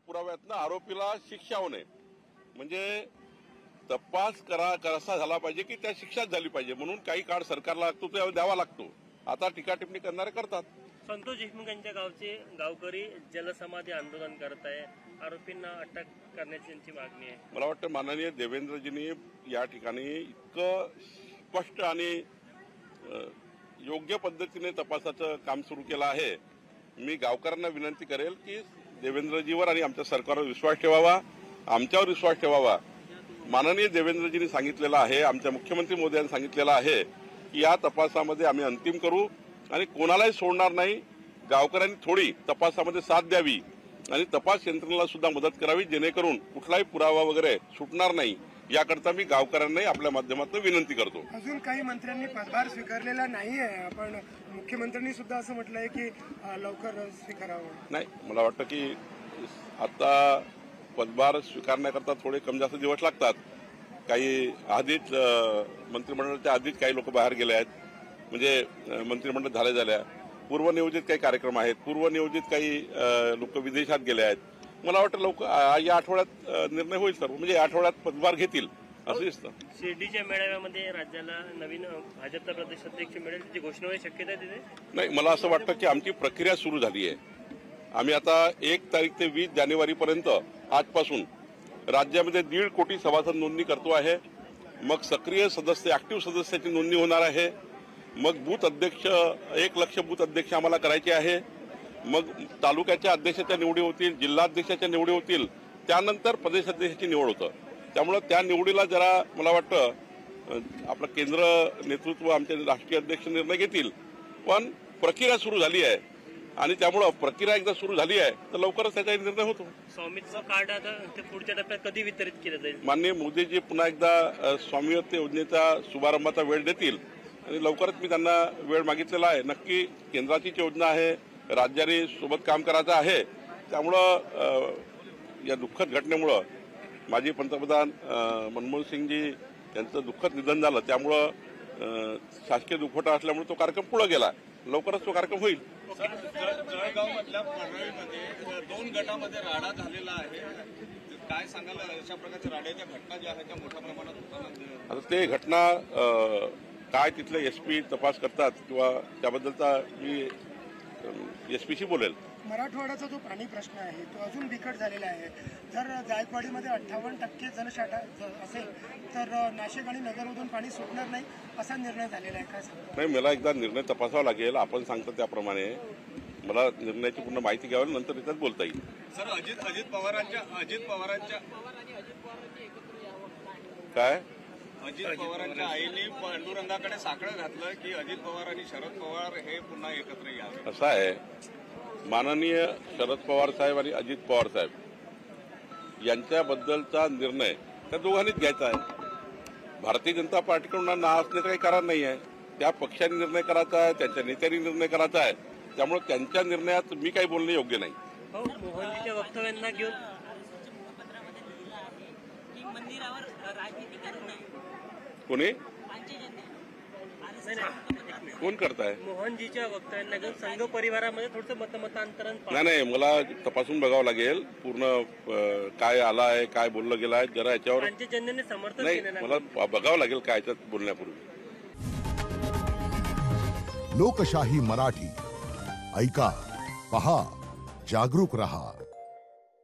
पुराव्यातनं आरोपीला शिक्षा होणे म्हणजे तपास कसा झाला पाहिजे की त्या शिक्षाच झाली पाहिजे म्हणून काही काळ सरकारला लागतो तो द्यावा लागतो. आता टीका टिप्पणी करणारे करतात. संतोष देशमुख यांच्या गावचे गावकरी जलसमाधी आंदोलन करत आहे. आरोपींना अटक करण्याची त्यांची मागणी आहे. मला वाटतं माननीय देवेंद्रजींनी या ठिकाणी इतकं स्पष्ट आणि योग्य पद्धतीने तपासाचं काम सुरू केलं आहे. मी गावकऱ्यांना विनंती करेल की देवेंद्रजीवर आणि आमच्या सरकारवर विश्वास ठेवावा, आमच्यावर विश्वास ठेवावा. माननीय देवेंद्रजींनी सांगितलेलं आहे, आमच्या मुख्यमंत्री मोदयांनी सांगितलेलं आहे की या तपासामध्ये आम्ही अंतिम करू आणि कोणालाही सोडणार नाही. गावकऱ्यांनी थोडी तपासामध्ये साथ द्यावी आणि तपास यंत्रणेला सुद्धा मदत करावी जेणेकरून कुठलाही पुरावा वगैरे सुटणार नाही. याकरता मी गावकऱ्यांनाही आपल्या माध्यमातून विनंती करतो. अजून काही मंत्र्यांनी पदभार स्वीकारलेला नाही आहे. आपण मुख्यमंत्र्यांनी सुद्धा असं म्हटलंय की लवकर स्वीकारावं. नाही, मला वाटतं की आता पदभार स्वीकारण्याकरता थोडे कमी जास्त दिवस लागतात. काही आधीच मंत्रिमंडळाच्या आधीच काही लोक बाहेर गेले आहेत, म्हणजे मंत्रिमंडळ झाल्या पूर्वनियोजित काही कार्यक्रम आहेत, पूर्वनियोजित काही लोक विदेशात गेले आहेत. मला वाटतं या आठवड्यात निर्णय होईल सर, म्हणजे या आठवड्यात पदभार घेतील असं दिसतं. शिर्डीच्या मेळाव्यामध्ये राज्याला नवीन भाजपचा प्रदेश अध्यक्ष मिळेल त्याची घोषणा होण्याची शक्यता आहे तिथे? नाही, मला असं वाटतं की आमची प्रक्रिया सुरू झाली आहे. आम्ही आता 1 तारीख ते 20 जानेवारीपर्यंत आजपासून राज्यामध्ये 1.5 कोटी सभासद नोंदणी करतो आहे. मग सक्रिय सदस्य ऍक्टिव्ह सदस्याची नोंदणी होणार आहे. मग बूथ अध्यक्ष 1 लाख बूथ अध्यक्ष आम्हाला करायचे आहे. मग तालुक्याच्या अध्यक्षाच्या निवडी होतील, जिल्हाध्यक्षाच्या निवडी होतील, त्यानंतर प्रदेश अध्यक्षाची निवड होतं. त्यामुळे त्या निवडीला जरा मला वाटतं आपलं केंद्र नेतृत्व आमचे राष्ट्रीय अध्यक्ष निर्णय घेतील. पण प्रक्रिया सुरू झाली आहे आणि त्यामुळं प्रक्रिया एकदा सुरू झाली आहे तर लवकरच त्याचा निर्णय होतो. स्वामित्व कार्ड आता ते पुढच्या टप्प्यात कधी वितरित केलं जाईल? माननीय मोदीजी पुन्हा एकदा स्वामित्व योजनेचा शुभारंभाचा वेळ देतील आणि लवकरच मी त्यांना वेळ मागितलेला आहे. नक्की केंद्राचीच योजना आहे, राज्याने सोबत काम करायचं आहे. त्यामुळं या दुःखद घटनेमुळं माजी पंतप्रधान मनमोहन सिंगजी यांचं दुःखद निधन झालं. त्यामुळं शासकीय दुखवटा असल्यामुळे तो कार्यक्रम पुढे गेला. लवकरच तो कार्यक्रम होईल. जळगावमधल्या परळीमध्ये 2 गटामध्ये राडा झालेला आहे. काय सांगाल अशा प्रकारच्या राड्याच्या घटना ज्या आहेत त्या मोठ्या प्रमाणात होताना? आता ते घटना काय तिथले एसपी तपास करतात किंवा त्याबद्दलचा मी एसपीशी बोलेल. मराठवाड्याचा जो पाणी प्रश्न आहे तो अजून बिकट झालेला आहे. जर जायकवाडीमध्ये 58% जलसाठा असेल तर नाशिक आणि नगरमधून पाणी सुटणार नाही असा निर्णय झालेला आहे. काय सांगतो? नाही, मला एकदा निर्णय तपासावा लागेल. आपण सांगतो त्याप्रमाणे मला निर्णयाची पूर्ण माहिती घ्यावी, नंतर त्याच्यात बोलता येईल. सर, अजित पवारांच्या काय अजित पवारांच्या आईने पांडुरंगाकडे साकडं घातलं की अजित पवार आणि शरद पवार हे पुन्हा एकत्र यावे. असं आहे, माननीय शरद पवार साहेब आणि अजित पवार साहेब यांच्याबद्दलचा निर्णय त्या दोघांनीच घ्यायचा आहे. भारतीय जनता पार्टीकडून ना असण्याचं काही कारण नाही आहे. त्या पक्षाने निर्णय करायचा आहे, त्यांच्या नेत्यांनी निर्णय करायचा आहे. त्यामुळे त्यांच्या निर्णयात मी काही बोलणे योग्य नाही. मोहनजीच्या वक्तव्यांना घेऊन कोणी कोण करताय? मोहनजीच्या वक्तव्यांना घेऊन संघ परिवारामध्ये थोडंसं मतमतांतरण नाही, मला तपासून बघावं लागेल पूर्ण काय आला आहे, काय बोललं गेलं आहे. जरा याच्यावर पंचजन्याने समर्थन नाही, मला बघावं लागेल काय याच्यात बोलण्यापूर्वी. लोकशाही मराठी ऐका, पहा, जागरूक रहा.